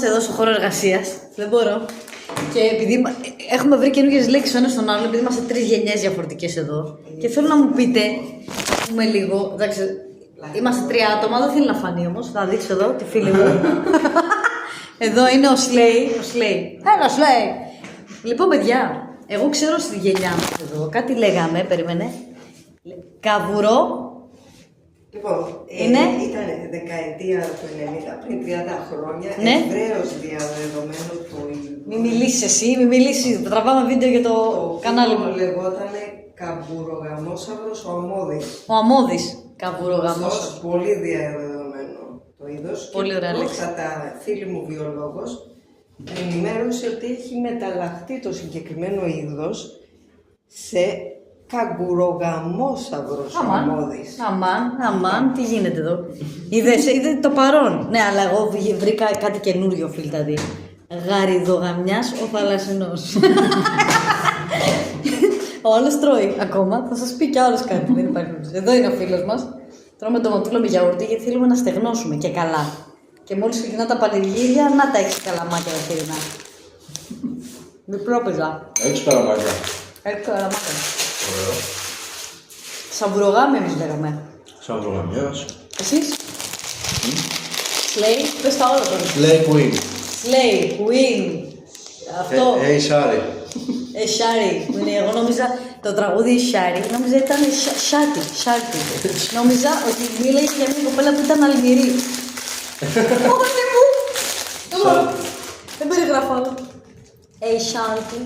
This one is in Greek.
Εδώ στο χώρο εργασίας. Δεν μπορώ. Και επειδή έχουμε βρει καινούργιες λέξεις ο ένας στον άλλο, επειδή είμαστε 3 γενιές διαφορετικές εδώ. Και θέλω να μου πείτε, να πούμε λίγο. Εντάξει, είμαστε 3 άτομα, δεν θέλει να φανεί όμως. Θα δείξω εδώ τη φίλη μου. Εδώ είναι ο Σλέι. Έλα, Σλέι. Λοιπόν, παιδιά, εγώ ξέρω στη γενιά μας εδώ, κάτι λέγαμε, περίμενε. Καβουρό. Λοιπόν, ήταν δεκαετία του 90, πριν 30 χρόνια, Ναι. ευρέως διαδεδομένο το ίδιο. Μη μιλήσεις εσύ, μη μιλήσεις. Τραβάμε βίντεο για το κανάλι μου. Λεγόταν καμπουρογαμόσαυρος ο Αμμώδης. Ο Αμμώδης. Καβουρογαμόσαυρος. Ωστόσο, πολύ διαδεδομένο το είδος. Πολύ ωραία λέξη. Πρόσφατα, φίλη μου βιολόγος, με ενημέρωσε ότι έχει μεταλλαχθεί το συγκεκριμένο είδος σε καγκουρογαμόσαυρος ο Αμμώδης. Αμάν, τι γίνεται εδώ. Είδε το παρόν. Ναι, αλλά εγώ βρήκα κάτι καινούριο, φίλταδι. Γαριδογαμιάς ο θαλασσινός. Ο άλλος τρώει ακόμα, θα σας πει κι άλλος κάτι, δεν υπάρχει. Εδώ είναι ο φίλος μας. Τρώμε ντοματούλα με γιαούρτι γιατί θέλουμε να στεγνώσουμε και καλά. Και μόλις ξεκινά τα πανηγύρια, να τα έχεις καλαμάκια τα θηρινά. Μικρόπαιζα. Έχεις καλαμάκια. Έχει καλαμάκια. Ωραίο. Σαμπουρογάμι εμείς λέγαμε. Σαν προγραμμιάς. Εσείς? Slay, πες τα όλα τώρα. Slay Queen. Slay, Queen. Αυτό. Hey, Shari. Shari. Εγώ νόμιζα το τραγούδι Shari, νόμιζα ήταν Shati. Νόμιζα ότι μίλαγε για μια κοπέλα που ήταν αλμυρή. Όχι μου! Δεν περιγράφω άλλο. Hey, Shanti.